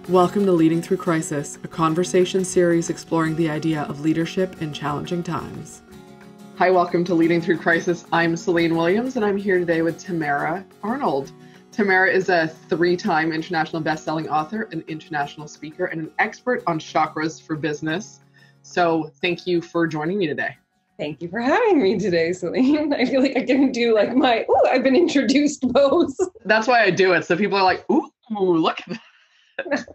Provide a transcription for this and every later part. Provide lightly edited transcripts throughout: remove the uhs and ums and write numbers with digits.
Welcome to Leading Through Crisis, a conversation series exploring the idea of leadership in challenging times. Hi, welcome to Leading Through Crisis. I'm Celine Williams, and I'm here today with Tamara Arnold. Tamara is a 3-time international best-selling author, an international speaker, and an expert on chakras for business. So thank you for joining me today. Thank you for having me today, Celine. I feel like I can do like my, I've been introduced pose. That's why I do it. So people are like, ooh, look at that.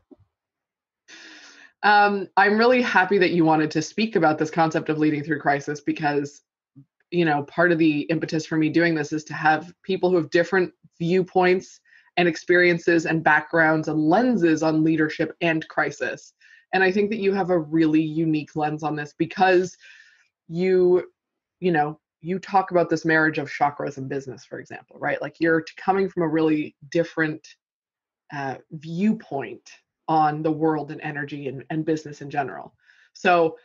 I'm really happy that you wanted to speak about this concept of leading through crisis because, you know, part of the impetus for me doing this is to have people who have different viewpoints and experiences and backgrounds and lenses on leadership and crisis. And I think that you have a really unique lens on this because you talk about this marriage of chakras and business, for example, right? Like you're coming from a really different viewpoint on the world and energy and business in general. So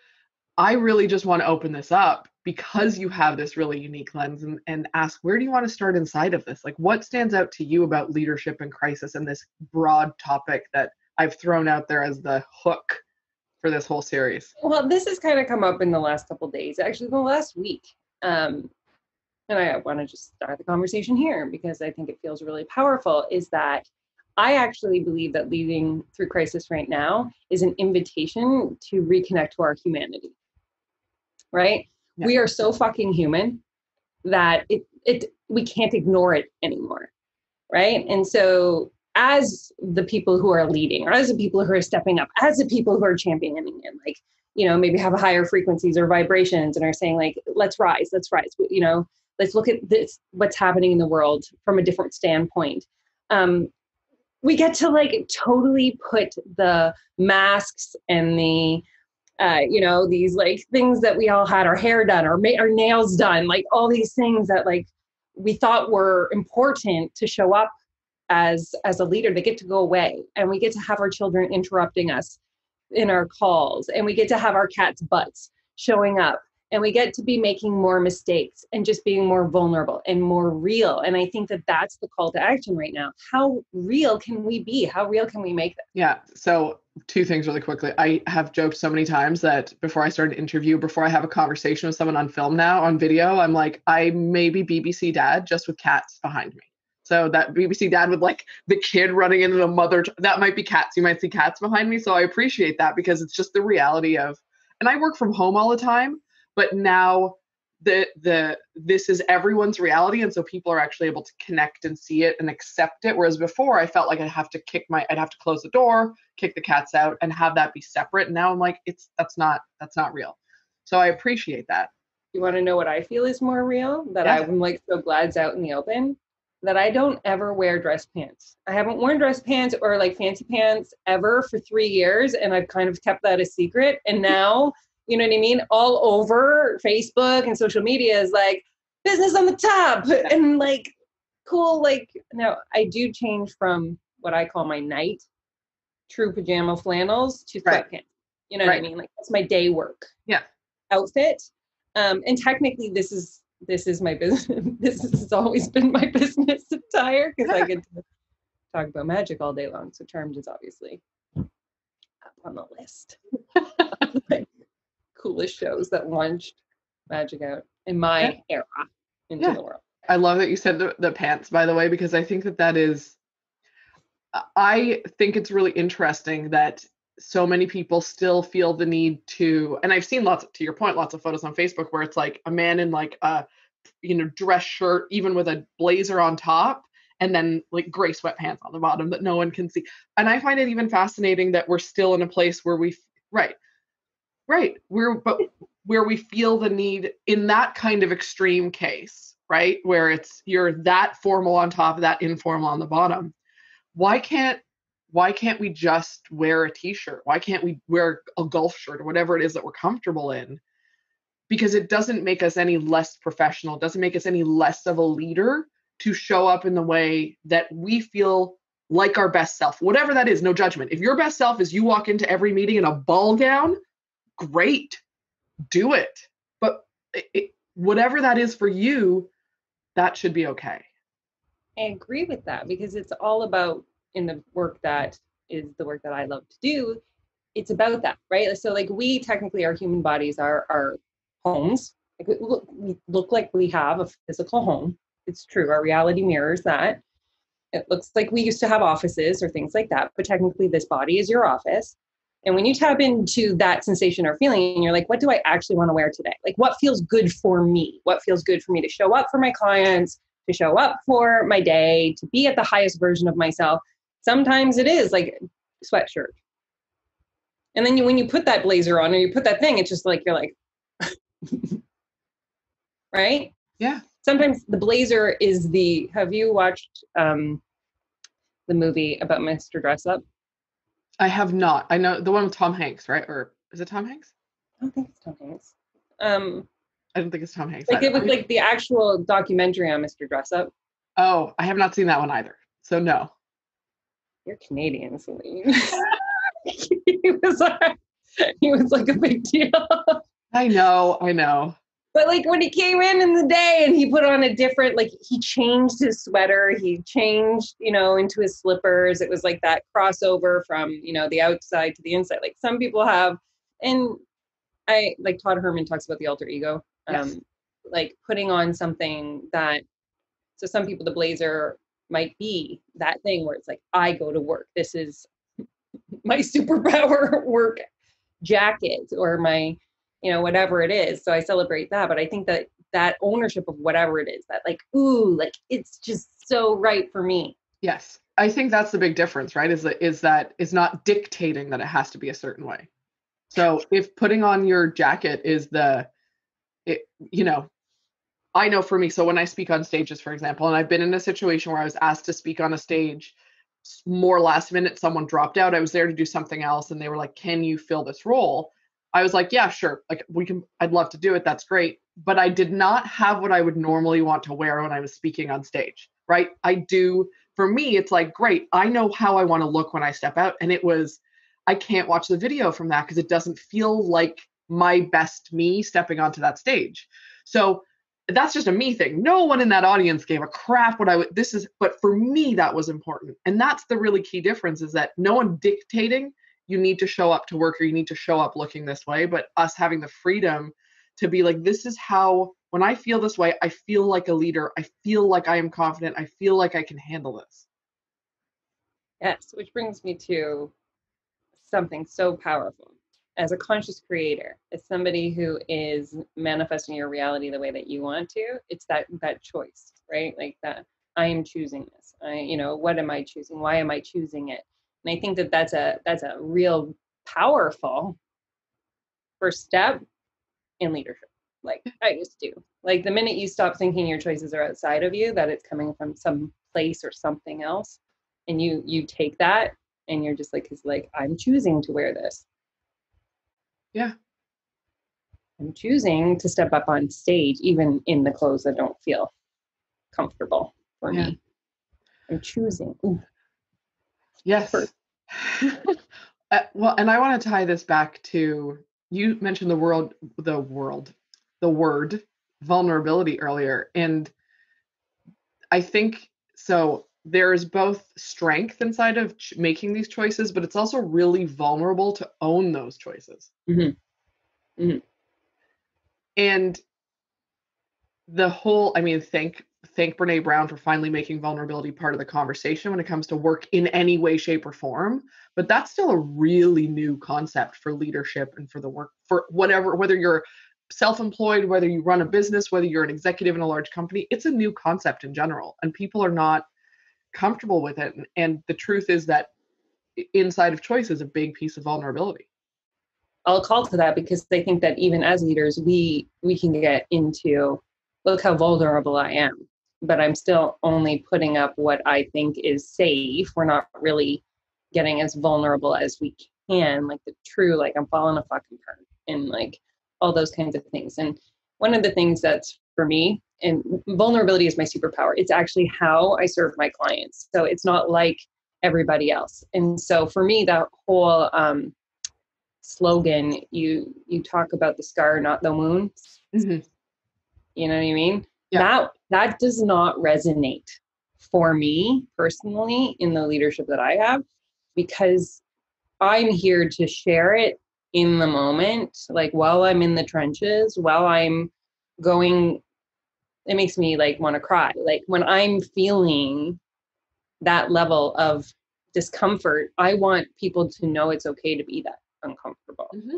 I really just want to open this up because you have this really unique lens and ask, where do you want to start inside of this? Like what stands out to you about leadership and crisis and this broad topic that I've thrown out there as the hook for this whole series? Well, this has kind of come up in the last couple of days, actually the last week. And I want to just start the conversation here because I think it feels really powerful, is that I actually believe that leading through crisis right now is an invitation to reconnect to our humanity, right? Yeah. We are so fucking human that we can't ignore it anymore, right? And so as the people who are leading, or as the people who are stepping up, as the people who are championing and like, you know, maybe have higher frequencies or vibrations and are saying like, let's rise, you know, let's look at this, what's happening in the world from a different standpoint. We get to like totally put the masks and the, these like things that we all had our hair done or our nails done, like all these things that like we thought were important to show up as a leader, they get to go away, and we get to have our children interrupting us in our calls, and we get to have our cats' butts showing up, and we get to be making more mistakes and just being more vulnerable and more real. And I think that that's the call to action right now. How real can we be? How real can we make that? Yeah. So 2 things really quickly. I have joked so many times that before I start an interview, before I have a conversation with someone on film now, on video, I'm like, I may be BBC Dad just with cats behind me. So that BBC Dad with like the kid running into the mother, that might be cats. You might see cats behind me. So I appreciate that because it's just the reality of, and I work from home all the time. But now this is everyone's reality, and so people are actually able to connect and see it and accept it. Whereas before, I felt like I'd have to close the door, kick the cats out, and have that be separate. And now I'm like, that's not real. So I appreciate that. You want to know what I feel is more real? That yeah. I'm like so glad it's out in the open. That I don't ever wear dress pants. I haven't worn dress pants or like fancy pants ever for 3 years, and I've kind of kept that a secret. And now. You know what I mean? All over Facebook and social media is like business on the top and like cool. Like now I do change from what I call my night true pajama flannels to sweatpants. Right. You know what I mean? Like that's my day work outfit. And technically this is my business. This has always been my business attire because I get to talk about magic all day long. So Charmed is obviously up on the list. Like, coolest shows that launched magic out in my era into the world. I love that you said the pants, by the way, because I think I think it's really interesting that so many people still feel the need to, and I've seen to your point, lots of photos on Facebook where it's like a man in like a, dress shirt, even with a blazer on top, and then like gray sweatpants on the bottom that no one can see. And I find it even fascinating that we're still in a place where where we feel the need in that kind of extreme case, right? Where you're that formal on top, that informal on the bottom. Why can't we just wear a t-shirt? Why can't we wear a golf shirt or whatever it is that we're comfortable in? Because it doesn't make us any less professional. It doesn't make us any less of a leader to show up in the way that we feel like our best self, whatever that is, no judgment. If your best self is you walk into every meeting in a ball gown, great, do it. But whatever that is for you, that should be okay. I agree with that because it's all about in the work that is the work that I love to do, it's about that, right? So like we technically, our human bodies are our homes. Like we look like we have a physical home. It's true. Our reality mirrors that. It looks like we used to have offices or things like that, but technically this body is your office. And when you tap into that sensation or feeling, and you're like, what do I actually want to wear today? Like, what feels good for me? What feels good for me to show up for my clients, to show up for my day, to be at the highest version of myself? Sometimes it is like sweatshirt. And then when you put that blazer on or you put that thing, it's just like, you're like, right? Yeah. Sometimes the blazer is have you watched the movie about Mr. Dress Up? I have not. I know the one with Tom Hanks, right? Or is it Tom Hanks? I don't think it's Tom Hanks. I don't think it's Tom Hanks. Like it was like the actual documentary on Mr. Dress Up. Oh, I have not seen that one either. So no. You're Canadian, Celine. he was like a big deal. I know. But like when he came in the day and he put on a different, like he changed his sweater, he changed, into his slippers. It was like that crossover from, the outside to the inside. Like some people have, and I like Todd Herman talks about the alter ego, yes. Like putting on something that, so some people, the blazer might be that thing where it's like, I go to work. This is my superpower work jacket or my, whatever it is. So I celebrate that. But I think that ownership of whatever it is, that like, ooh, like it's just so right for me. Yes. I think that's the big difference, right? Is that it's not dictating that it has to be a certain way. So if putting on your jacket is I know for me, so when I speak on stages, for example, and I've been in a situation where I was asked to speak on a stage more last minute, someone dropped out. I was there to do something else. And they were like, can you fill this role? I was like, yeah, sure. Like I'd love to do it. That's great. But I did not have what I would normally want to wear when I was speaking on stage, right? For me, it's like, great. I know how I want to look when I step out. And I can't watch the video from that because it doesn't feel like my best me stepping onto that stage. So that's just a me thing. No one in that audience gave a crap but for me, that was important. And that's the really key difference, is that no one dictating you need to show up to work or you need to show up looking this way, but us having the freedom to be like, this is how, when I feel this way, I feel like a leader. I feel like I am confident. I feel like I can handle this. Yes, which brings me to something so powerful. As a conscious creator, as somebody who is manifesting your reality the way that you want to, it's that choice, right? Like that I am choosing this. What am I choosing? Why am I choosing it? And I think that's a real powerful first step in leadership. Like I just do. Like the minute you stop thinking your choices are outside of you, that it's coming from some place or something else, and you take that and you're just like, it's like, I'm choosing to wear this. Yeah. I'm choosing to step up on stage, even in the clothes that don't feel comfortable for me. I'm choosing. Ooh. Yes. Well, and I want to tie this back to, you mentioned the word vulnerability earlier. And I think, so there's both strength inside of making these choices, but it's also really vulnerable to own those choices. Mm-hmm. Mm-hmm. And the whole, thank Brene Brown for finally making vulnerability part of the conversation when it comes to work in any way, shape, or form. But that's still a really new concept for leadership and for the work, for whether you're self-employed, whether you run a business, whether you're an executive in a large company, it's a new concept in general, and people are not comfortable with it. And the truth is that inside of choice is a big piece of vulnerability. I'll call to that because I think that even as leaders, we can get into, look how vulnerable I am, but I'm still only putting up what I think is safe. We're not really getting as vulnerable as we can, like the true, like I'm falling a fucking apart and like all those kinds of things. And one of the things that's for me, and vulnerability is my superpower. It's actually how I serve my clients. So it's not like everybody else. And so for me, that whole slogan, you talk about the scar, not the wound. Mm-hmm. You know what I mean? Yeah. That does not resonate for me personally in the leadership that I have. because I'm here to share it in the moment, like while I'm in the trenches, while I'm going, it makes me like want to cry. Like when I'm feeling that level of discomfort, I want people to know it's okay to be that uncomfortable. Mm-hmm.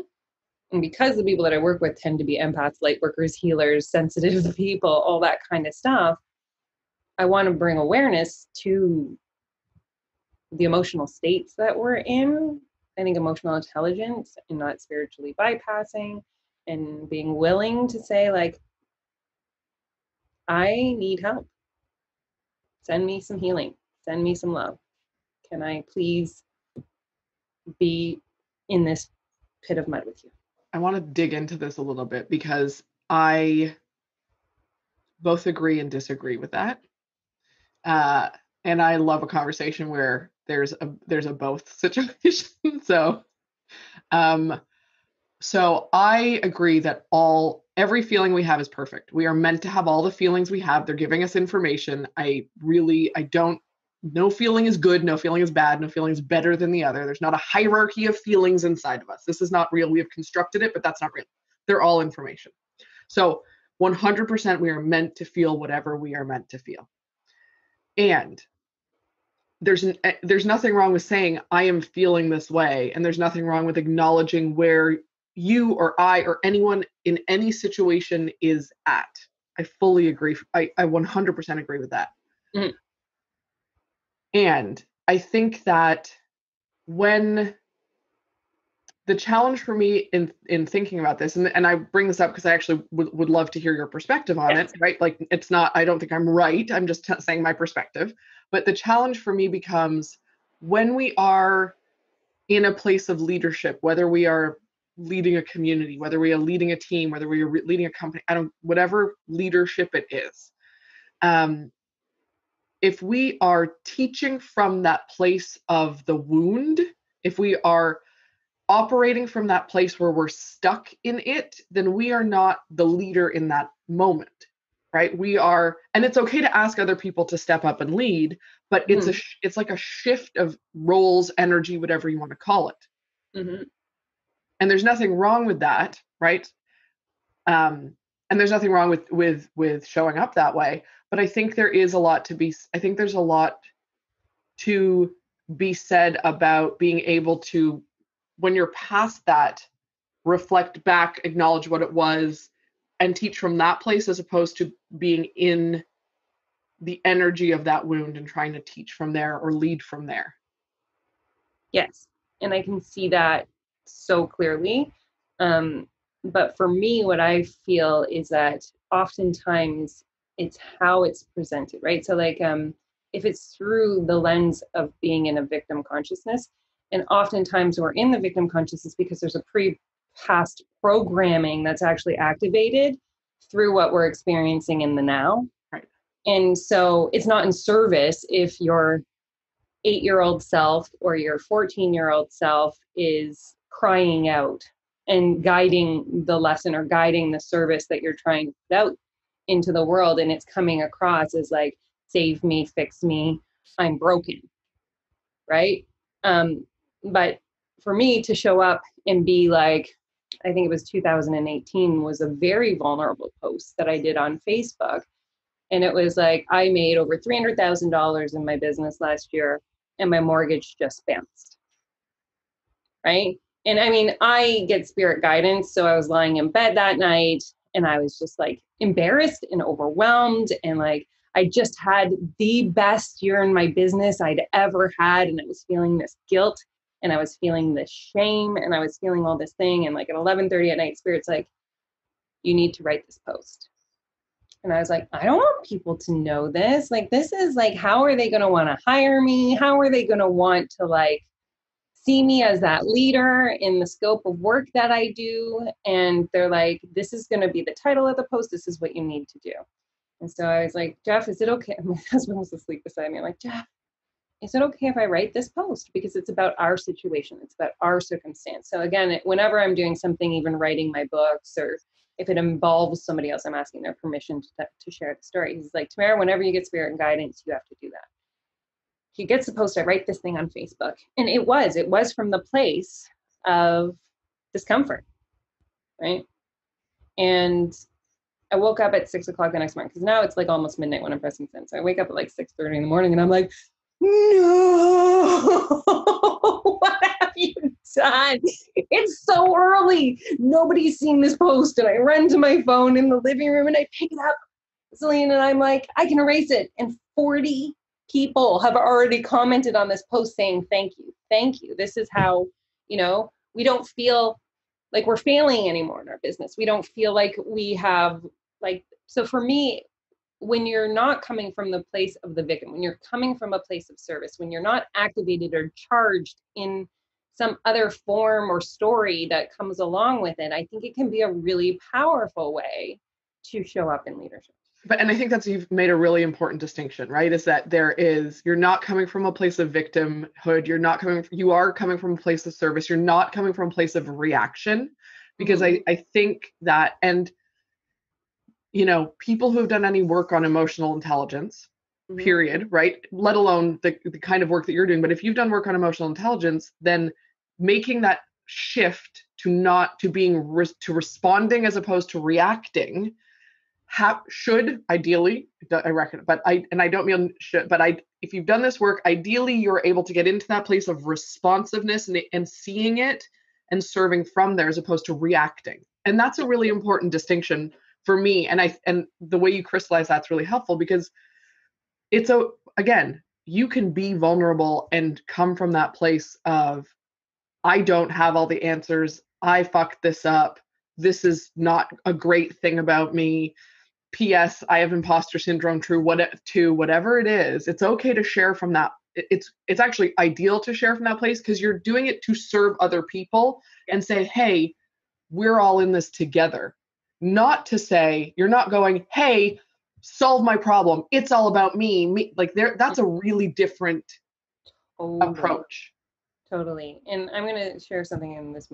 And because the people that I work with tend to be empaths, light workers, healers, sensitive people, all that kind of stuff, I want to bring awareness to the emotional states that we're in. I think emotional intelligence and not spiritually bypassing, and being willing to say, like, I need help. Send me some healing. Send me some love. Can I please be in this pit of mud with you? I want to dig into this a little bit because I both agree and disagree with that. And I love a conversation where there's a both situation. So I agree that every feeling we have is perfect. We are meant to have all the feelings we have. They're giving us information. No feeling is good, no feeling is bad, no feeling is better than the other. There's not a hierarchy of feelings inside of us. This is not real. We have constructed it, but that's not real. They're all information. So 100% we are meant to feel whatever we are meant to feel. And there's nothing wrong with saying I am feeling this way, and there's nothing wrong with acknowledging where you or I or anyone in any situation is at. I fully agree. I 100% agree with that. Mm-hmm. And I think that when the challenge for me in thinking about this, and I bring this up because I actually would love to hear your perspective on it, right? Like it's not, I don't think I'm right. I'm just saying my perspective. But the challenge for me becomes when we are in a place of leadership, whether we are leading a community, whether we are leading a team, whether we are leading a company, whatever leadership it is. If we are teaching from that place of the wound, if we are operating from that place where we're stuck in it, then we are not the leader in that moment, right? And it's okay to ask other people to step up and lead, but it's like a shift of roles, energy, whatever you want to call it. Mm-hmm. And there's nothing wrong with that, right? And there's nothing wrong with showing up that way. But I think there's a lot to be said about being able to, when you're past that, reflect back, acknowledge what it was, and teach from that place, as opposed to being in the energy of that wound and trying to teach from there or lead from there. Yes. And I can see that so clearly. But for me, what I feel is that oftentimes it's how it's presented, right? So like, if it's through the lens of being in a victim consciousness, and oftentimes we're in the victim consciousness because there's a past programming that's actually activated through what we're experiencing in the now. Right. And so it's not in service if your 8-year-old self or your 14-year-old self is crying out and guiding the lesson or guiding the service that you're trying to put out into the world, and it's coming across as like, save me, fix me, I'm broken, right? But for me to show up and be like, I think it was 2018 was a very vulnerable post that I did on Facebook. And it was like, I made over $300,000 in my business last year and my mortgage just bounced, right? And I mean, I get spirit guidance. So I was lying in bed that night and I was just like embarrassed and overwhelmed. And like, I just had the best year in my business I'd ever had. And I was feeling this guilt and I was feeling this shame and I was feeling all this thing. And like at 11:30 at night, Spirit's like, you need to write this post. And I was like, I don't want people to know this. Like, this is like, how are they going to want to hire me? How are they going to want to like see me as that leader in the scope of work that I do? And they're like, this is going to be the title of the post. This is what you need to do. And so I was like, Jeff, is it okay? My husband was asleep beside me. I'm like, Jeff, is it okay if I write this post? Because it's about our situation. It's about our circumstance. So again, whenever I'm doing something, even writing my books, or if it involves somebody else, I'm asking their permission to share the story. He's like, Tamara, whenever you get spirit and guidance, you have to do that. he gets the post, I write this thing on Facebook. And it was from the place of discomfort, right? And I woke up at 6 o'clock the next morning, because now it's like almost midnight when I'm pressing send. So I wake up at like 6:30 in the morning and I'm like, no, what have you done? It's so early. Nobody's seen this post. And I run to my phone in the living room and I pick it up, Celine, and I'm like, I can erase it. And 40 people have already commented on this post saying, thank you. Thank you. This is how, we don't feel like we're failing anymore in our business. We don't feel like we have so for me, when you're not coming from the place of the victim, when you're coming from a place of service, when you're not activated or charged in some other form or story that comes along with it, I think it can be a really powerful way to show up in leadership. And I think you've made a really important distinction, right? Is that you're not coming from a place of victimhood. You are coming from a place of service. You're not coming from a place of reaction, because I think that, and people who have done any work on emotional intelligence, period, right? Let alone the kind of work that you're doing. But if you've done work on emotional intelligence, then making that shift to responding as opposed to reacting should ideally, I reckon, but I don't mean should, but if you've done this work, ideally you're able to get into that place of responsiveness and seeing it and serving from there as opposed to reacting. And that's a really important distinction for me. And the way you crystallize that's really helpful, because again, you can be vulnerable and come from that place of, I don't have all the answers. I fucked this up. This is not a great thing about me. P.S. I have imposter syndrome, whatever it is. It's okay to share from that. It's actually ideal to share from that place, because you're doing it to serve other people and say, hey, we're all in this together. Not to say, you're not going, hey, solve my problem. It's all about me. That's a really different approach. Totally. And I'm going to share something, and it's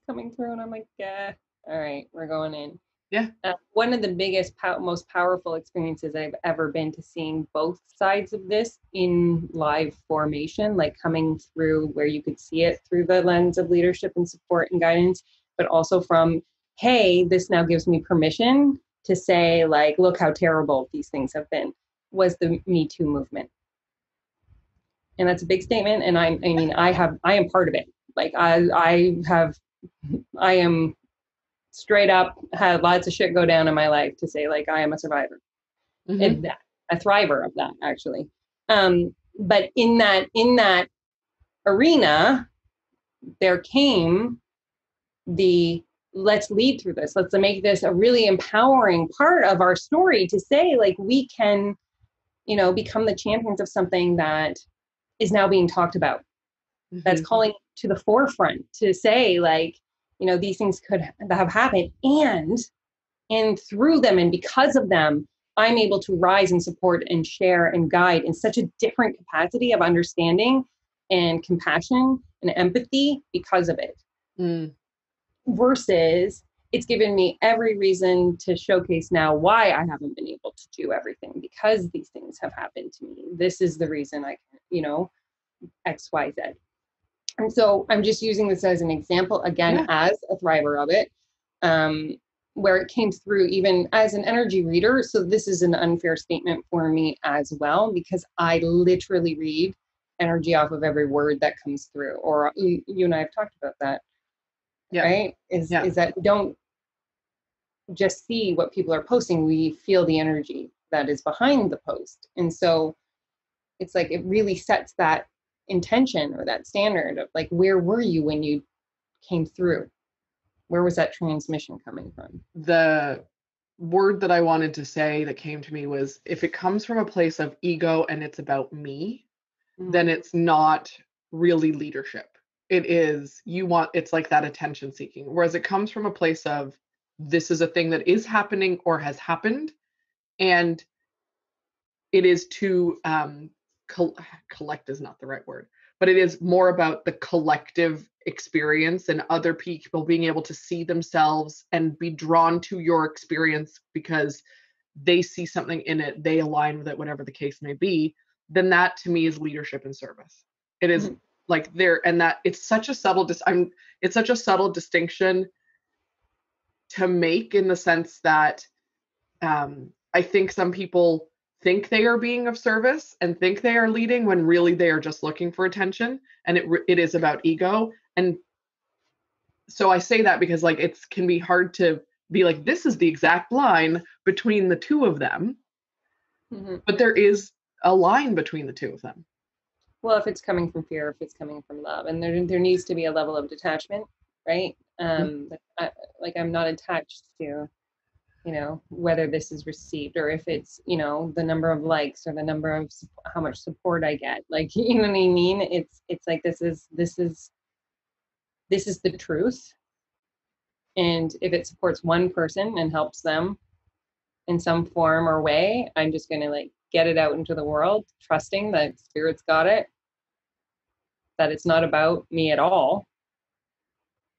coming through, and I'm like, yeah, all right, we're going in. Yeah. One of the biggest, most powerful experiences I've ever been to seeing both sides of this in live formation, like coming through where you could see it through the lens of leadership and support and guidance, but also from, hey, this now gives me permission to say, like, look how terrible these things have been, was the Me Too movement. And that's a big statement. And I am part of it. Like I am straight up had lots of shit go down in my life to say, like, I am a survivor, and a thriver of that, actually. But in that arena, there came the, let's lead through this. Let's make this a really empowering part of our story to say, like, we can, become the champions of something that is now being talked about. That's calling to the forefront to say, like, these things could have happened, and through them and because of them, I'm able to rise and support and share and guide in such a different capacity of understanding and compassion and empathy because of it. Versus it's given me every reason to showcase now why I haven't been able to do everything, because these things have happened to me. This is the reason I can, X, Y, Z. And so I'm just using this as an example, again, as a thriver of it, where it came through even as an energy reader. So this is an unfair statement for me as well, because I literally read energy off of every word that comes through. Or you and I have talked about that, right? Is that we don't just see what people are posting, we feel the energy that is behind the post. And so it's like, it really sets that intention or that standard of, like, where were you when you came through? Where was that transmission coming from? The word that I wanted to say that came to me was, if it comes from a place of ego and it's about me, then it's not really leadership. It's like that attention seeking. Whereas it comes from a place of, this is a thing that is happening or has happened, and it is to collect is not the right word, but it is more about the collective experience and other people being able to see themselves and be drawn to your experience because they see something in it, they align with it, whatever the case may be. then that to me is leadership and service. It is like there, and that it's such a subtle it's such a subtle distinction to make, in the sense that I think some people think they are being of service and think they are leading, when really they are just looking for attention, and it is about ego. And so I say that because like it can be hard to be like, this is the exact line between the two of them, but there is a line between the two of them. Well, if it's coming from fear, if it's coming from love, and there needs to be a level of detachment, right? Like I'm not attached to, you know, whether this is received, or if it's, you know, the number of likes, or the number of how much support I get. Like, you know what I mean? It's like this is the truth. And if it supports one person and helps them in some form or way, I'm just going to like get it out into the world, trusting that spirit's got it, that it's not about me at all.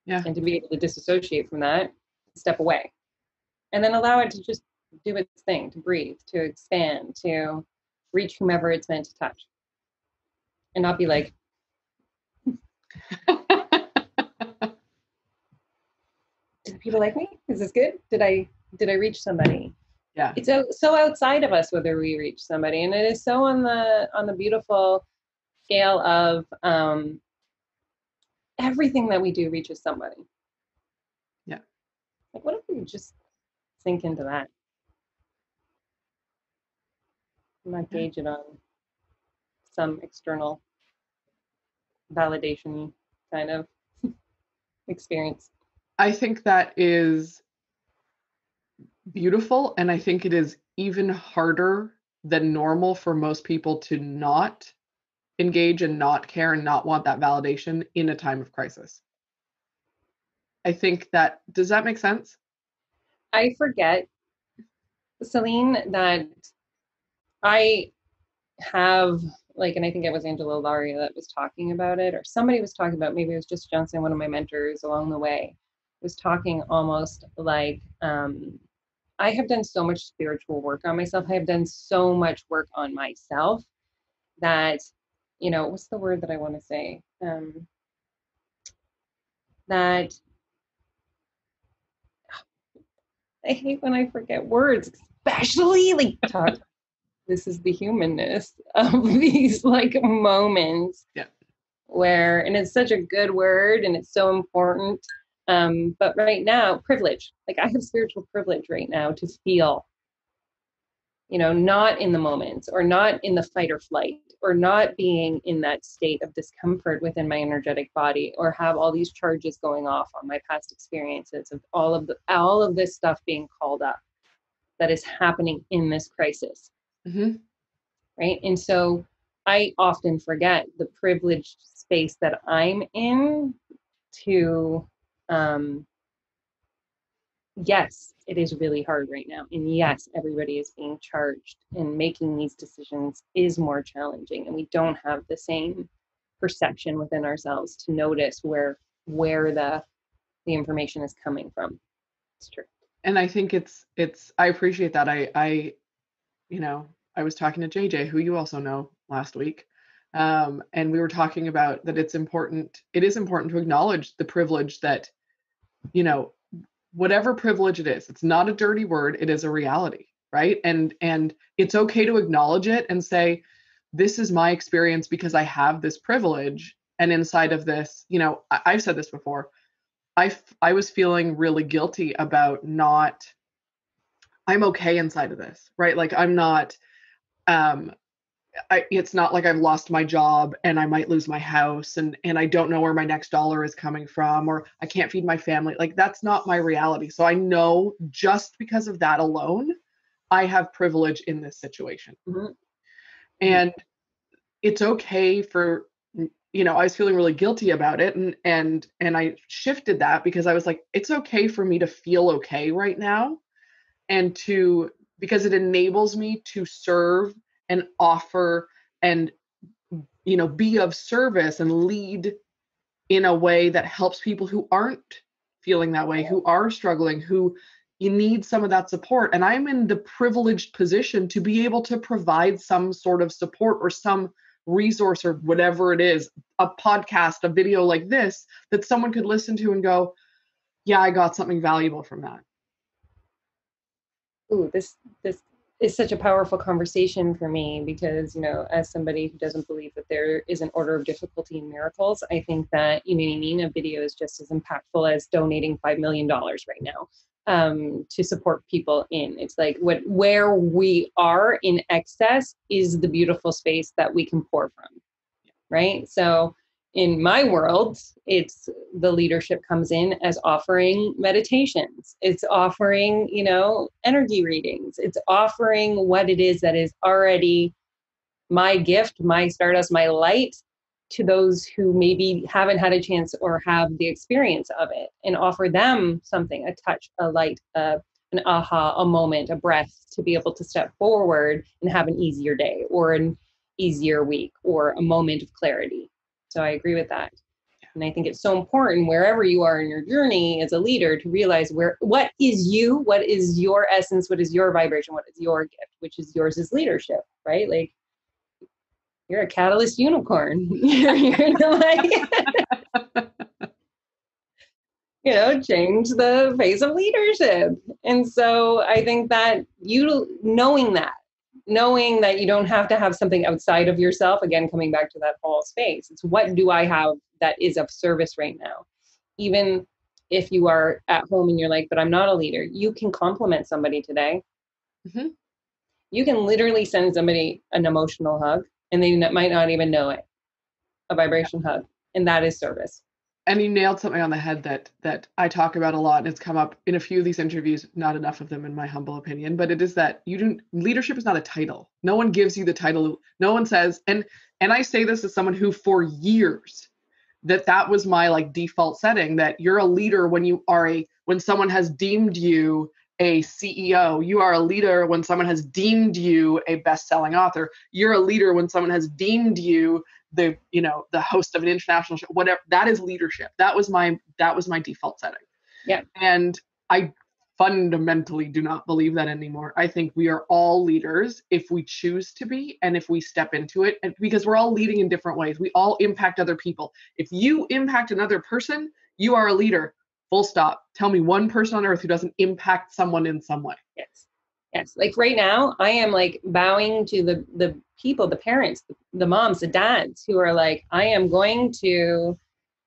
Yeah. And to be able to disassociate from that, step away, and then allow it to just do its thing, to breathe, to expand, to reach whomever it's meant to touch, and not be like, did people like me? Is this good? Did I reach somebody? Yeah. It's so outside of us whether we reach somebody, and it is so on the beautiful scale of everything that we do reaches somebody. Yeah. Like, what if we just sink into that? Not gauge it on some external validation kind of experience. I think that is beautiful, and I think it is even harder than normal for most people to not engage and not care and not want that validation in a time of crisis. I think that, does that make sense? I forget, Celine, that I have, like, and I think it was Angela Laria that was talking about it, or somebody was talking about, maybe it was just Johnson, one of my mentors along the way, was talking almost like, I have done so much spiritual work on myself. I have done so much work on myself that, you know, what's the word that I want to say? That I hate when I forget words, especially like talk. This is the humanness of these like moments. Yeah. Where, and it's such a good word and it's so important. But right now, privilege, like I have spiritual privilege right now to feel, you know, not in the moment, or not in the fight or flight, or not being in that state of discomfort within my energetic body, or have all these charges going off on my past experiences of all of this stuff being called up that is happening in this crisis. Right. And so I often forget the privileged space that I'm in to, yes, it is really hard right now. And yes, everybody is being charged, and making these decisions is more challenging. And we don't have the same perception within ourselves to notice where the information is coming from. It's true. And I think it's, I appreciate that. I, you know, I was talking to JJ, who you also know, last week. And we were talking about that it is important to acknowledge the privilege that, you know, whatever privilege it is, it's not a dirty word, it is a reality, right? And it's okay to acknowledge it and say, this is my experience because I have this privilege. And inside of this, you know, I've said this before, I was feeling really guilty about I'm okay inside of this, right? Like I'm not, it's not like I've lost my job and I might lose my house and I don't know where my next dollar is coming from, or I can't feed my family. Like that's not my reality. So I know just because of that alone, I have privilege in this situation. And it's okay for, you know, I was feeling really guilty about it, and I shifted that because I was like, it's okay for me to feel okay right now, and because it enables me to serve and offer and, you know, be of service and lead in a way that helps people who aren't feeling that way, who are struggling, who you need some of that support. And I'm in the privileged position to be able to provide some sort of support or some resource or whatever it is, a podcast, a video like this, that someone could listen to and go, yeah, I got something valuable from that. Ooh, this is such a powerful conversation for me because, you know, as somebody who doesn't believe that there is an order of difficulty in miracles, I think that, you know what I mean, a video is just as impactful as donating $5 million right now to support people in. It's like where we are in excess is the beautiful space that we can pour from, right? So in my world, it's the leadership comes in as offering meditations. It's offering, you know, energy readings. It's offering what it is that is already my gift, my stardust, my light to those who maybe haven't had a chance or have the experience of it, and offer them something, a touch, a light, an aha, a moment, a breath to be able to step forward and have an easier day or an easier week or a moment of clarity. So I agree with that. And I think it's so important wherever you are in your journey as a leader to realize what is you, what is your essence, what is your vibration, what is your gift, which is yours is leadership, right? Like you're a catalyst unicorn. You're like, you know, change the face of leadership. And so I think that knowing that you don't have to have something outside of yourself, again, coming back to that whole space, it's what do I have that is of service right now? Even if you are at home and you're like, but I'm not a leader, you can compliment somebody today. Mm-hmm. You can literally send somebody an emotional hug and they might not even know it, a vibration hug. And that is service. And you nailed something on the head that I talk about a lot, and it's come up in a few of these interviews, not enough of them in my humble opinion, but it is that leadership is not a title. No one gives you the title. No one says, and I say this as someone who for years, that was my like default setting, that you're a leader when someone has deemed you a CEO. You are a leader when someone has deemed you a best-selling author. You're a leader when someone has deemed you the host of an international show, whatever. That is leadership. That was my default setting. Yeah. And I fundamentally do not believe that anymore. I think we are all leaders if we choose to be, and if we step into it, and because we're all leading in different ways. We all impact other people. If you impact another person, you are a leader. Full stop. Tell me one person on earth who doesn't impact someone in some way. Yes. Like right now, I am like bowing to the people, the parents, the moms, the dads who are like, I am going to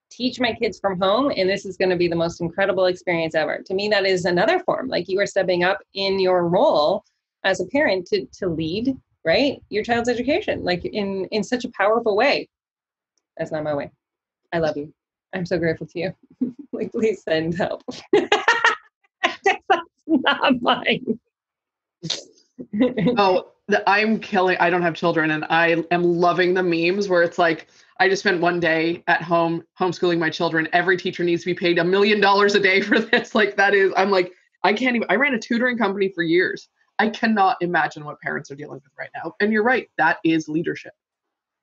teach my kids from home, and this is going to be the most incredible experience ever. To me, that is another form. Like you are stepping up in your role as a parent to lead, right, your child's education, like in such a powerful way. That's not my way. I love you. I'm so grateful to you. Like, please send help. That's not mine. I'm killing. I don't have children, and I am loving the memes where it's like, I just spent one day at home homeschooling my children. Every teacher needs to be paid $1 million a day for this. Like that is, I'm like, I can't even, I ran a tutoring company for years. I cannot imagine what parents are dealing with right now. And you're right, that is leadership.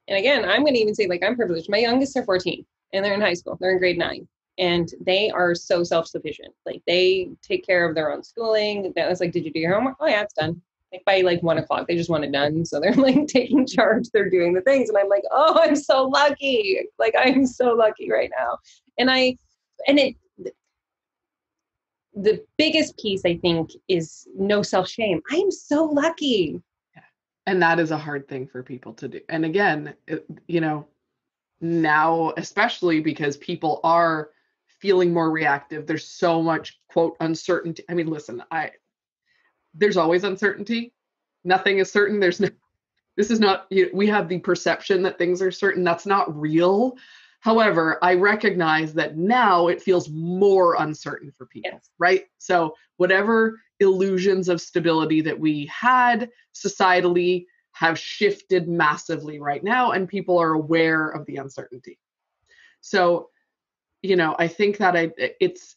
And again, I'm going to even say, like, I'm privileged. My youngest are 14 and they're in high school. They're in grade 9. And they are so self-sufficient. Like they take care of their own schooling. I was like, did you do your homework? Oh yeah, it's done. Like by like 1 o'clock, they just want it done. So they're like taking charge. They're doing the things. And I'm like, oh, I'm so lucky. Like I'm so lucky right now. The biggest piece I think is no self-shame. I am so lucky. Yeah. And that is a hard thing for people to do. And again, now, especially because people are feeling more reactive, there's so much quote uncertainty. I mean, listen, there's always uncertainty. Nothing is certain. We have the perception that things are certain. That's not real. However, I recognize that now it feels more uncertain for people, yes. Right? So whatever illusions of stability that we had societally have shifted massively right now, and people are aware of the uncertainty. So, I think that it's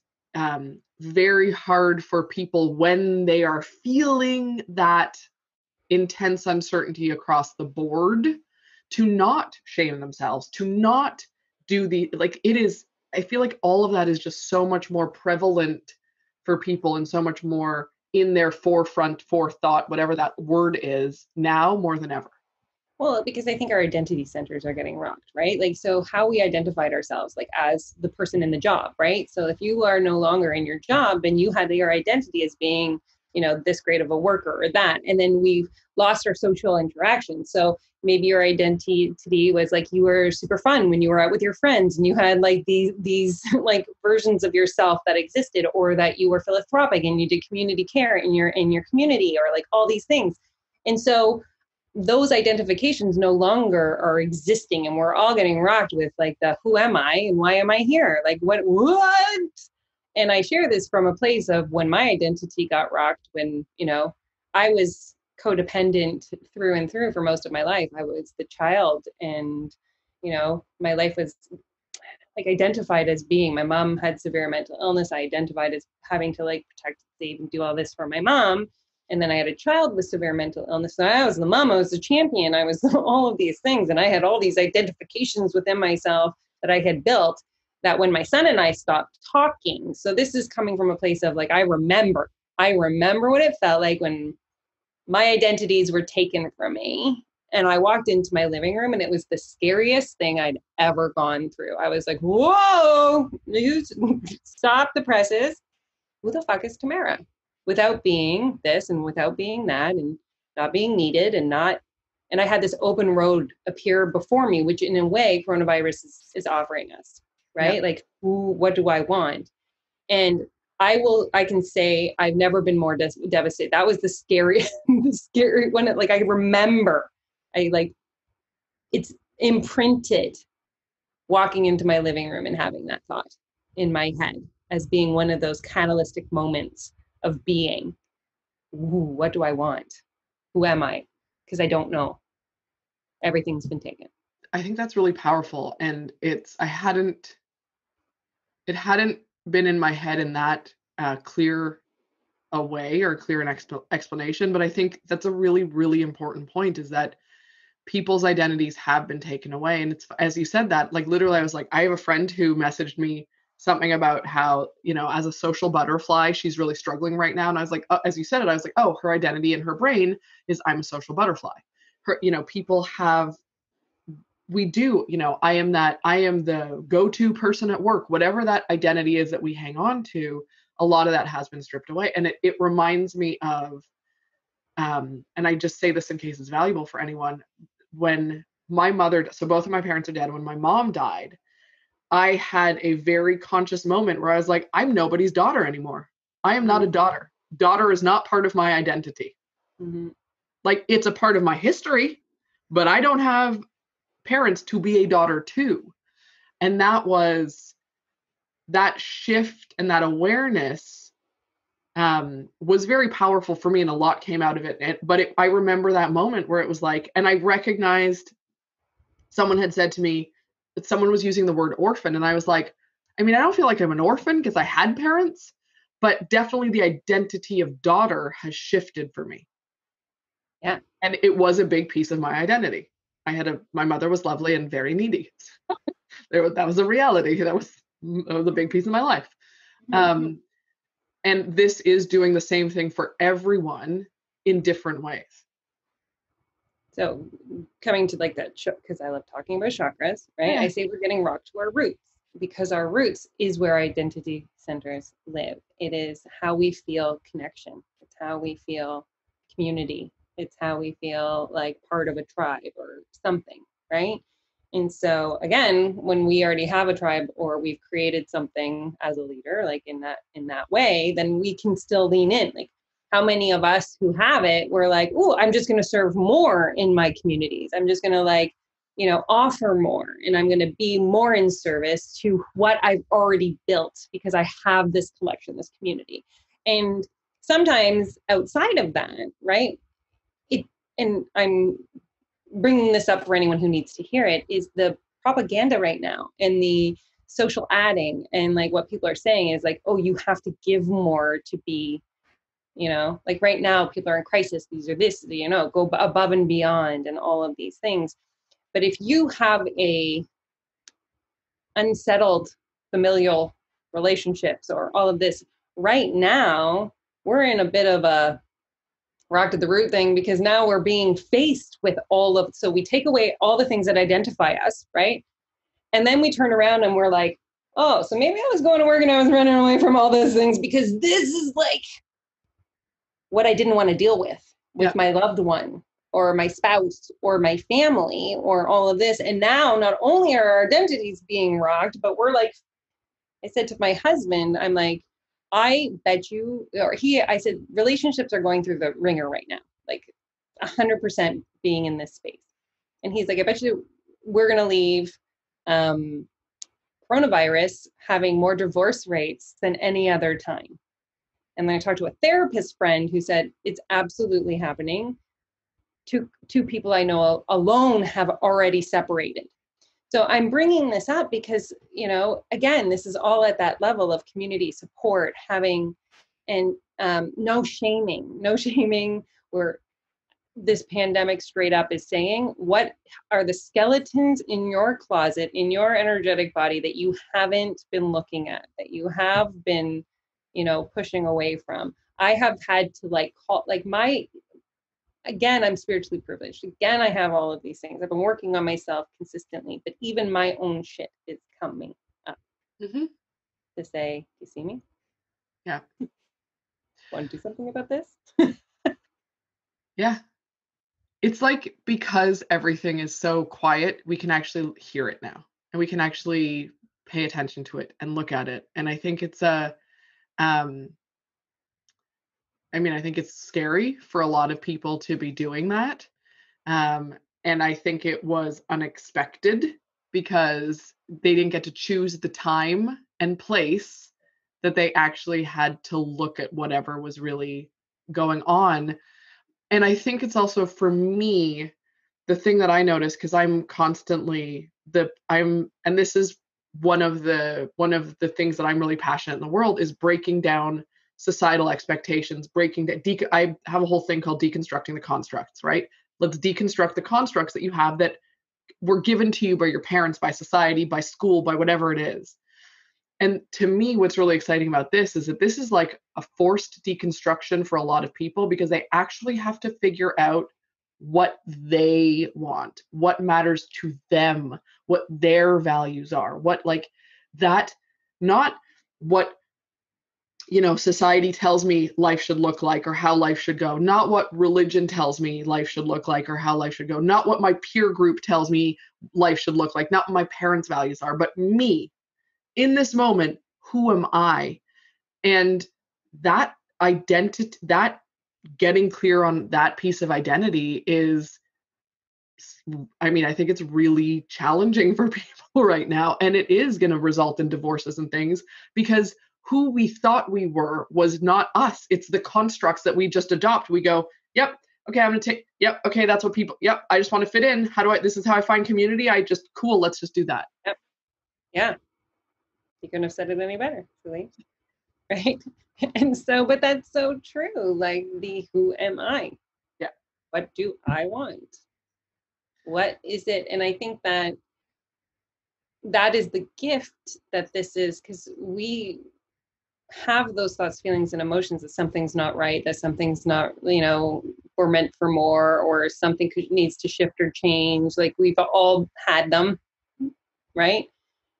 very hard for people when they are feeling that intense uncertainty across the board to not shame themselves, to not do I feel like all of that is just so much more prevalent for people and so much more in their forethought, whatever that word is, now more than ever. Well, because I think our identity centers are getting rocked, right? Like, so how we identified ourselves, like as the person in the job, right? So if you are no longer in your job and you had your identity as being, this great of a worker or that, and then we've lost our social interaction. So maybe your identity was like you were super fun when you were out with your friends and you had like these like versions of yourself that existed, or that you were philanthropic and you did community care in your community, or like all these things. And so those identifications no longer are existing, and we're all getting rocked with like the who am I and why am I here? Like what? And I share this from a place of when my identity got rocked, when, I was codependent through and through for most of my life. I was the child, and, my life was like identified as being, my mom had severe mental illness. I identified as having to like protect, save, and do all this for my mom. And then I had a child with severe mental illness. So I was the mom, I was the champion, I was all of these things. And I had all these identifications within myself that I had built, that when my son and I stopped talking. So this is coming from a place of like, I remember what it felt like when my identities were taken from me. And I walked into my living room and it was the scariest thing I'd ever gone through. I was like, whoa, you stop the presses. Who the fuck is Tamara? Without being this and without being that and not being needed and I had this open road appear before me, which in a way coronavirus is offering us, right? Yeah. Like, what do I want? And I can say I've never been more devastated. That was the scary one. Like, I remember, it's imprinted walking into my living room and having that thought in my head as being one of those catalytic moments of being, what do I want? Who am I? Because I don't know. Everything's been taken. I think that's really powerful. And it hadn't been in my head in that clear a way or clear an explanation. But I think that's a really, really important point, is that people's identities have been taken away. And it's, as you said that, like literally I was like, I have a friend who messaged me something about how, as a social butterfly, she's really struggling right now. And I was like, as you said it, I was like, oh, her identity in her brain is I'm a social butterfly. Her, people have, we do, I am the go-to person at work, whatever that identity is that we hang on to, a lot of that has been stripped away. And it reminds me of, and I just say this in case it's valuable for anyone, when my mother, so both of my parents are dead, when my mom died, I had a very conscious moment where I was like, I'm nobody's daughter anymore. I am not a daughter. Daughter is not part of my identity. Mm-hmm. Like, it's a part of my history, but I don't have parents to be a daughter to. And that shift and that awareness was very powerful for me, and a lot came out of it. I remember that moment where it was like, and I recognized someone had said to me that someone was using the word orphan. And I was like, I mean, I don't feel like I'm an orphan because I had parents, but definitely the identity of daughter has shifted for me. Yeah. And it was a big piece of my identity. My mother was lovely and very needy. That was a reality. That was a big piece of my life. Mm-hmm. And this is doing the same thing for everyone in different ways. So coming to like that, because I love talking about chakras, right? Yeah. I say we're getting rocked to our roots, because our roots is where identity centers live. It is how we feel connection. It's how we feel community. It's how we feel like part of a tribe or something, right? And so again, when we already have a tribe or we've created something as a leader, like in that way, then we can still lean in. Like, how many of us who have it, we're like, oh, I'm just going to serve more in my communities. I'm just going to offer more, and I'm going to be more in service to what I've already built because I have this collection, this community. And sometimes outside of that, right? And I'm bringing this up for anyone who needs to hear it, is the propaganda right now and the social adding, and like what people are saying is like, oh, you have to give more to be, like right now people are in crisis. These are this, go above and beyond and all of these things. But if you have a unsettled familial relationships or all of this, right now we're in a bit of a rock to the root thing, because now we're being faced with so we take away all the things that identify us, right? And then we turn around and we're like, oh, so maybe I was going to work and I was running away from all those things because this is like what I didn't want to deal with my loved one or my spouse or my family or all of this. And now not only are our identities being rocked, but we're like, I said to my husband, I'm like, I bet you, I said, relationships are going through the ringer right now, like 100% being in this space. And he's like, I bet you we're going to leave coronavirus having more divorce rates than any other time. And then I talked to a therapist friend who said, it's absolutely happening. Two people I know alone have already separated. So I'm bringing this up because, again, this is all at that level of community support, having, and no shaming, where this pandemic straight up is saying, what are the skeletons in your closet, in your energetic body that you haven't been looking at, that you have been, pushing away from? I have had to again, I'm spiritually privileged. Again, I have all of these things. I've been working on myself consistently, but even my own shit is coming up to say, you see me? Yeah. Want to do something about this? Yeah. It's like, because everything is so quiet, we can actually hear it now, and we can actually pay attention to it and look at it. And I think it's I think it's scary for a lot of people to be doing that. And I think it was unexpected because they didn't get to choose the time and place that they actually had to look at whatever was really going on. And I think it's also, for me, the thing that I notice, because I'm constantly and this is one of the things that I'm really passionate in the world, is breaking down societal expectations, I have a whole thing called deconstructing the constructs, right? Let's deconstruct the constructs that you have that were given to you by your parents, by society, by school, by whatever it is. And to me, what's really exciting about this is that this is like a forced deconstruction for a lot of people, because they actually have to figure out what they want, what matters to them, what their values are, not what society tells me life should look like or how life should go, not what religion tells me life should look like or how life should go, not what my peer group tells me life should look like, not what my parents' values are, but me. In this moment, who am I? And that identity, that getting clear on that piece of identity is, I think it's really challenging for people right now. And it is going to result in divorces and things, because who we thought we were was not us. It's the constructs that we just adopt. We go, yep, okay, I'm going to take, yep, okay, that's what people, yep, I just want to fit in. This is how I find community. Cool, let's just do that. Yep. Yeah. You couldn't have said it any better, really. Right? And so, but that's so true. Like, who am I? Yeah. What do I want? What is it? And I think that is the gift that this is, because we have those thoughts, feelings, and emotions that something's not right, that something's not, we're meant for more, or something needs to shift or change. Like, we've all had them, right?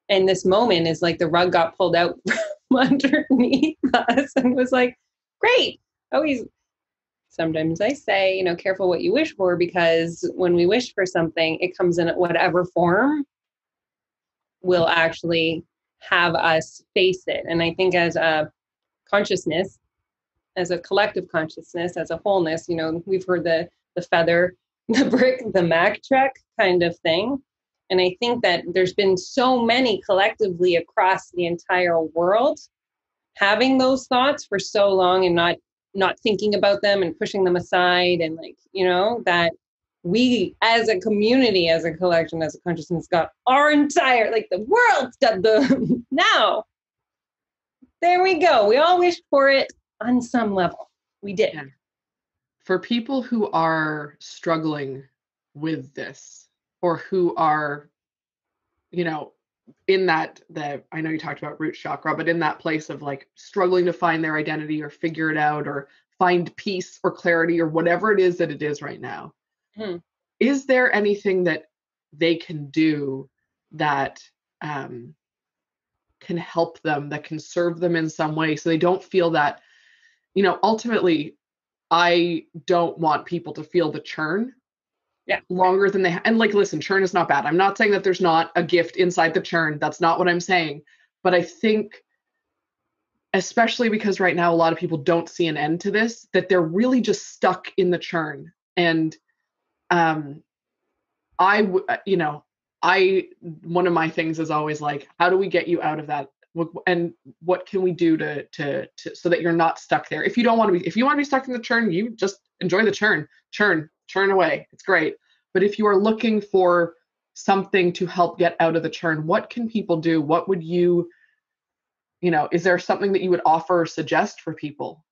And this moment is like the rug got pulled out from underneath us and was like, great. Sometimes I say, careful what you wish for, because when we wish for something, it comes in whatever form will actually have us face it. And I think as a consciousness, as a collective consciousness, as a wholeness, we've heard the feather, the brick, the Mac truck kind of thing. And I think that there's been so many collectively across the entire world having those thoughts for so long and not thinking about them and pushing them aside, and that we as a community, as a collection, as a consciousness got our entire, the world's done the now. There we go. We all wished for it on some level. We did. Yeah. For people who are struggling with this, or who are, in that I know you talked about root chakra, but in that place of like struggling to find their identity or figure it out or find peace or clarity or whatever it is that it is right now. Is there anything that they can do that can help them, that can serve them in some way, so they don't feel that, ultimately, I don't want people to feel the churn longer than they and like, listen, churn is not bad. I'm not saying that there's not a gift inside the churn. That's not what I'm saying. But I think, especially because right now a lot of people don't see an end to this, that they're really just stuck in the churn. And one of my things is always like, how do we get you out of that? And what can we do to so that you're not stuck there? If you want to be stuck in the churn, you just enjoy the churn away. It's great. But if you are looking for something to help get out of the churn, what can people do? What would you, is there something that you would offer or suggest for people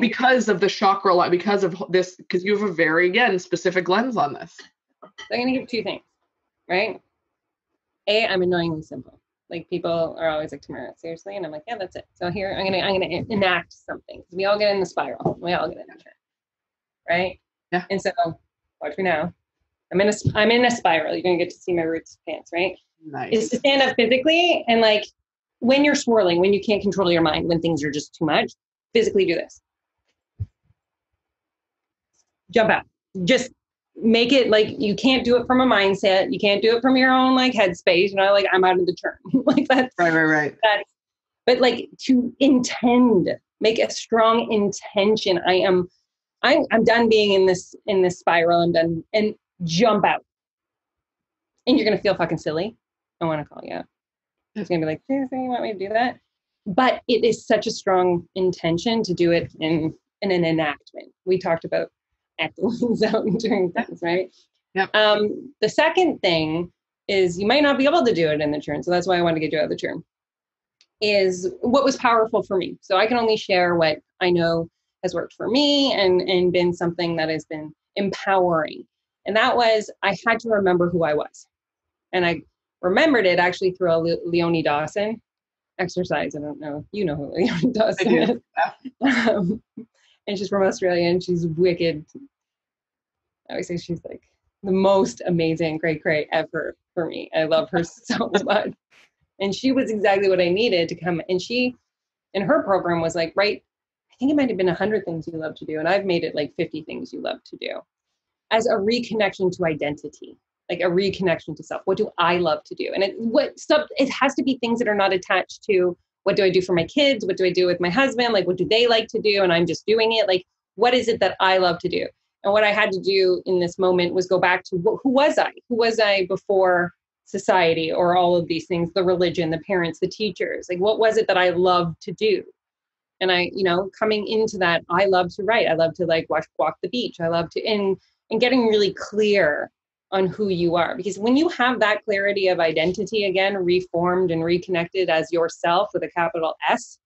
because of the chakra, because of this, because you have a very, again, specific lens on this? So I'm going to give 2 things, right? A, I'm annoyingly simple. Like, people are always like, Tamara, seriously? And I'm like, yeah, that's it. So here, I'm gonna enact something. We all get in the spiral. We all get in the turn, right? Yeah. And so, watch me now. I'm in a spiral. You're gonna get to see my roots pants, right? Nice. Is to stand up physically, and like, when you're swirling, when you can't control your mind, when things are just too much, physically do this. Jump out. Just make it like, you can't do it from a mindset. You can't do it from your own like headspace. Like, I'm out of the churn. Like, that's right. But like, to intend, make a strong intention. I'm done being in this spiral. I'm done, and jump out. And you're gonna feel fucking silly. I want to call you out. It's gonna be like, seriously, you want me to do that? But it is such a strong intention to do it in an enactment. We talked about acting things out during things, right? Yep. The second thing is, you might not be able to do it in the churn. So that's why I wanted to get you out of the churn, is what was powerful for me. So I can only share what I know has worked for me and been something that has been empowering. And that was, I had to remember who I was. And I remembered it actually through a Leonie Dawson exercise. I don't know, you know who Leonie Dawson is. And she's from Australia, and she's wicked. I always say she's like the most amazing great ever for me. I love her so much. And she was exactly what I needed to come. And she, in her program, was like, right, I think it might have been 100 things you love to do. And I've made it like 50 things you love to do, as a reconnection to identity, like a reconnection to self. What do I love to do? And it has to be things that are not attached to, what do I do for my kids? What do I do with my husband? Like, what do they like to do? And I'm just doing it. Like, what is it that I love to do? And what I had to do in this moment was go back to, who was I? Who was I before society or all of these things, the religion, the parents, the teachers? Like, what was it that I loved to do? And I, coming into that, I love to write. I love to like walk the beach. I love to, and getting really clear on who you are. Because when you have that clarity of identity, again, reformed and reconnected as yourself with a capital S,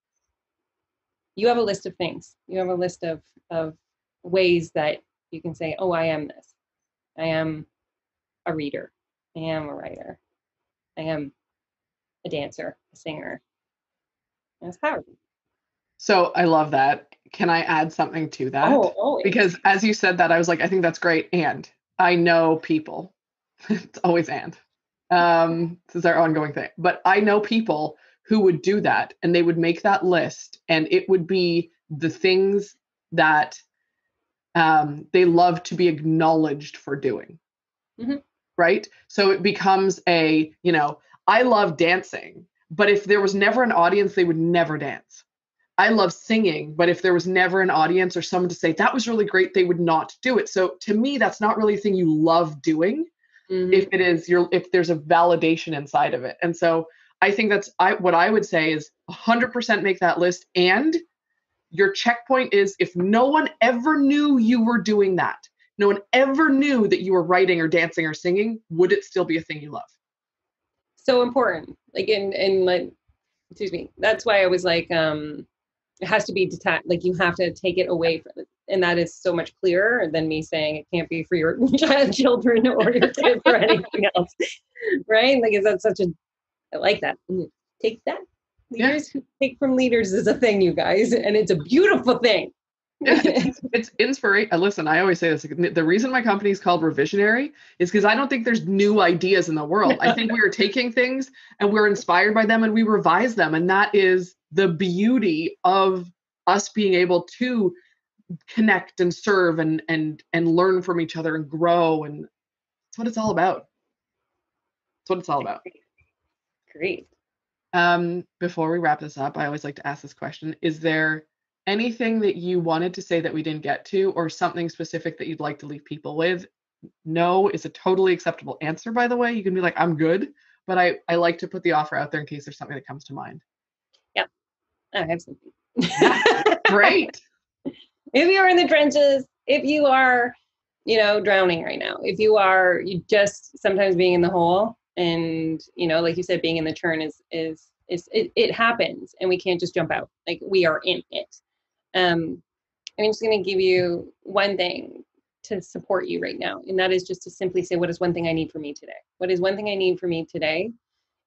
you have a list of things. You have a list of ways that you can say, oh, I am this. I am a reader. I am a writer. I am a dancer, a singer. And it's powerful. So I love that. Can I add something to that? Oh, always. Because as you said that, I was like, I think that's great. And I know people, it's always and, this is our ongoing thing, but I know people who would do that, and they would make that list, and it would be the things that they love to be acknowledged for doing. Mm-hmm. Right? So it becomes I love dancing, but if there was never an audience, they would never dance. I love singing, but if there was never an audience or someone to say, that was really great, they would not do it. So to me, that's not really a thing you love doing. Mm-hmm. If there's a validation inside of it. And so I think what I would say is 100% make that list. And your checkpoint is, if no one ever knew you were doing that, no one ever knew that you were writing or dancing or singing, would it still be a thing you love? So important. Like in like, excuse me. That's why I was like, it has to be detached. Like, you have to take it away from it. And that is so much clearer than me saying it can't be for your children or your kids or anything else. Right? Like, is that such a I like that. Take that. Leaders who take from leaders is a thing, you guys, and it's a beautiful thing. It's inspiration. Listen, I always say this. The reason my company is called Revisionary is because I don't think there's new ideas in the world. I think we are taking things and we're inspired by them and we revise them. And that is the beauty of us being able to connect and serve and learn from each other and grow. And that's what it's all about. That's what it's all about. Great. Before we wrap this up, I always like to ask this question. Is there anything that you wanted to say that we didn't get to, or something specific that you'd like to leave people with? No is a totally acceptable answer, by the way. You can be like, I'm good, but I like to put the offer out there in case there's something that comes to mind. Yeah, I have something. Great. If you are in the trenches, if you are, drowning right now, if you are just sometimes being in the hole, and like you said, being in the churn is it happens, and we can't just jump out. Like, we are in it. I'm just going to give you one thing to support you right now, and that is just to simply say, what is one thing I need from me today? What is one thing I need from me today?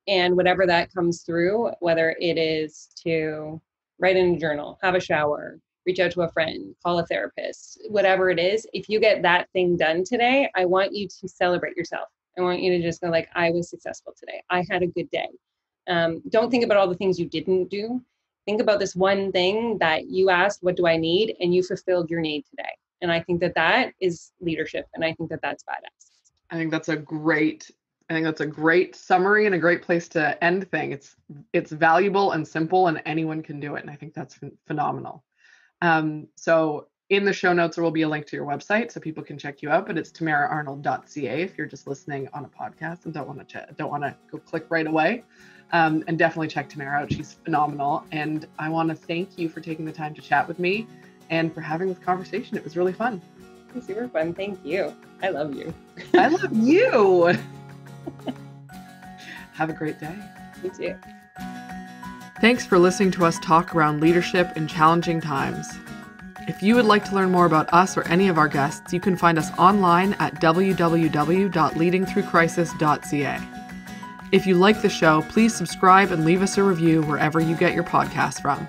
And whatever that comes through, whether it is to write in a journal, have a shower, reach out to a friend, call a therapist, whatever it is, if you get that thing done today, I want you to celebrate yourself. I want you to just go like, I was successful today. I had a good day. Don't think about all the things you didn't do. Think about this one thing that you asked, what do I need? And you fulfilled your need today. And I think that is leadership. And I think that that's badass. I think that's a great summary and a great place to end things. It's valuable and simple, and anyone can do it. And I think that's phenomenal. So in the show notes, there will be a link to your website so people can check you out, but it's tamaraarnold.ca if you're just listening on a podcast and don't want to go click right away. And definitely check Tamara out. She's phenomenal. And I want to thank you for taking the time to chat with me and for having this conversation. It was really fun. It was super fun. Thank you. I love you. I love you. Have a great day. You too. Thanks for listening to us talk around leadership in challenging times. If you would like to learn more about us or any of our guests, you can find us online at www.leadingthroughcrisis.ca. If you like the show, please subscribe and leave us a review wherever you get your podcasts from.